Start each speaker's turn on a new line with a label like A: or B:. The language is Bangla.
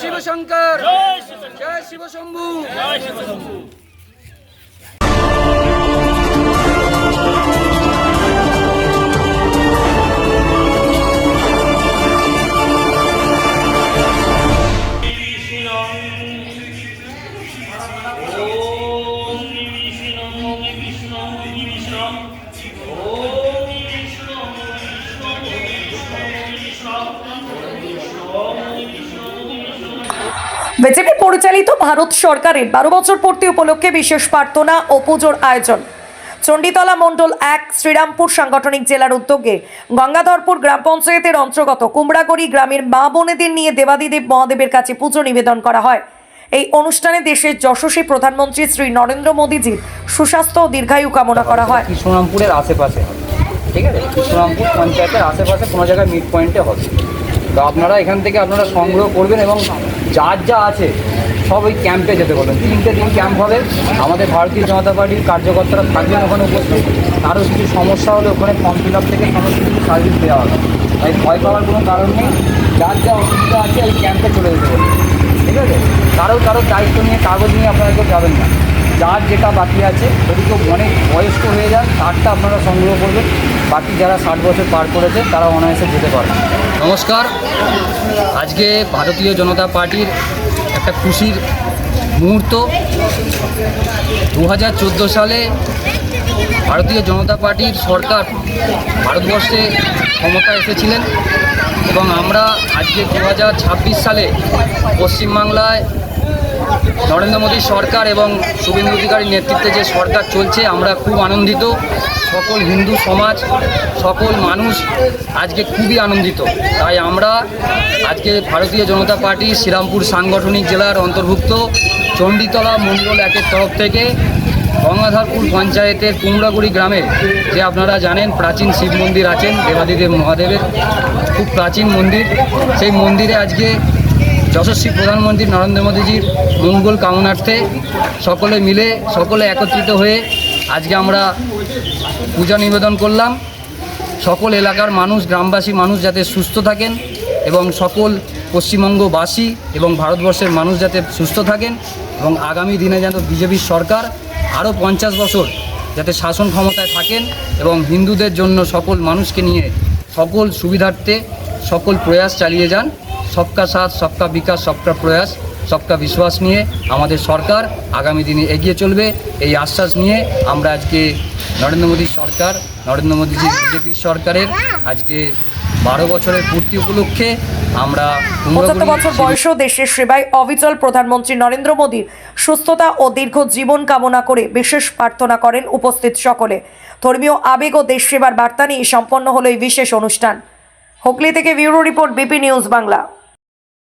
A: শিব শঙ্কর, জয় শিব শম্ভু।
B: বিজেপি পরিচালিত ভারত সরকারের 12 বছর পূর্তি উপলক্ষে বিশেষ প্রার্থনা ও পুজোর আয়োজন। চণ্ডীতলা মণ্ডল 1 শ্রীরামপুর সাংগঠনিক জেলার উদ্যোগে গঙ্গাধরপুর গ্রাম পঞ্চায়েতের অন্তর্গত কুমড়াগড়ি গ্রামের মা বোনেদের নিয়ে দেবাদিদেব মহাদেবের কাছে পুজো নিবেদন করা হয়। এই অনুষ্ঠানে দেশের যশস্বী প্রধানমন্ত্রী শ্রী নরেন্দ্র মোদীজির সুস্বাস্থ্য ও দীর্ঘায়ু কামনা করা হয়।
C: কৃষ্ণরামপুরের আশেপাশে, ঠিক আছে, কৃষ্ণরামপুর পঞ্চায়েতের আশেপাশে কোনো জায়গায় মিড পয়েন্টে হবে। তো আপনারা এখান থেকে আপনারা সংগ্রহ করবেন এবং যার যা আছে সব ওই ক্যাম্পে যেতে বলবেন। 3টে দিন ক্যাম্প হবে। আমাদের ভারতীয় জনতা পার্টির কার্যকর্তারা থাকবেন ওখানে উপস্থিত। কারো কিছু সমস্যা হলে ওখানে ফর্ম ফিল আপ থেকে সমস্ত কিছু সার্ভিস দেওয়া হবে। তাই ভয় পাওয়ার কোনো কারণ নেই। যার যা অসুবিধা আছে ওই ক্যাম্পে চলে যেতে বলবেন, ঠিক আছে। কারো দায়িত্ব নিয়ে কাগজ নিয়ে আপনারা কেউ যাবেন না। যার যেটা বাকি আছে, যদি কেউ অনেক বয়স্ক হয়ে যান তারটা আপনারা সংগ্রহ করবেন। বাকি যারা 60 বছর পার করেছে তারা অনায়াসে যেতে পারে। নমস্কার। আজকে ভারতীয় জনতা পার্টির একটা খুশির মুহূর্ত। 2014 সালে ভারতীয় জনতা পার্টির সরকার ভারতবর্ষে ক্ষমতা এসেছিলেন এবং আমরা আজকে 2026 সালে পশ্চিমবাংলায় নরেন্দ্র মোদী সরকার এবং শুভেন্দু অধিকারীর নেতৃত্বে যে সরকার চলছে, আমরা খুব আনন্দিত। সকল হিন্দু সমাজ, সকল মানুষ আজকে খুবই আনন্দিত। তাই আমরা আজকে ভারতীয় জনতা পার্টি শ্রীরামপুর সাংগঠনিক জেলার অন্তর্ভুক্ত চণ্ডীতলা মণ্ডল 1-এর তরফ থেকে গঙ্গাধরপুর পঞ্চায়েতের কুমড়াগুড়ি গ্রামে, যে আপনারা জানেন প্রাচীন শিব মন্দির আছেন দেবাদিদেব মহাদেবের, খুব প্রাচীন মন্দির, সেই মন্দিরে আজকে যশস্বী প্রধানমন্ত্রী নরেন্দ্র মোদীজির মঙ্গল কামনার্থে সকলে একত্রিত হয়ে আজকে আমরা পূজা নিবেদন করলাম। সকল এলাকার মানুষ, গ্রামবাসী মানুষ যাতে সুস্থ থাকেন এবং সকল পশ্চিমবঙ্গবাসী এবং ভারতবর্ষের মানুষ যাতে সুস্থ থাকেন এবং আগামী দিনে যেন বিজেপির সরকার আরও 50 বছর যাতে শাসন ক্ষমতায় থাকেন এবং হিন্দুদের জন্য সকল মানুষকে নিয়ে সকল সুবিধার্থে সকল প্রয়াস চালিয়ে যান। সবকা সাথ, সবকা বিকাশ, সবকা প্রয়াস, সবকা বিশ্বাস নিয়ে আমাদের সরকার আগামী দিনে এগিয়ে চলবে। এই আশ্বাস নিয়ে আমরা আজকে নরেন্দ্র মোদীজির বিজেপির সরকারের আজকে 12 বছরের পূর্তি উপলক্ষে আমরা
B: 75 বছর বয়সেও দেশের সেবায় অবিচল প্রধানমন্ত্রী নরেন্দ্র মোদীর সুস্থতা ও দীর্ঘ জীবন কামনা করে বিশেষ প্রার্থনা করেন উপস্থিত সকলে। ধর্মীয় আবেগ ও দেশ সেবার বার্তা নিয়ে সম্পন্ন হলো এই বিশেষ অনুষ্ঠান। হুগলি থেকে bureau report, BP news Bangla.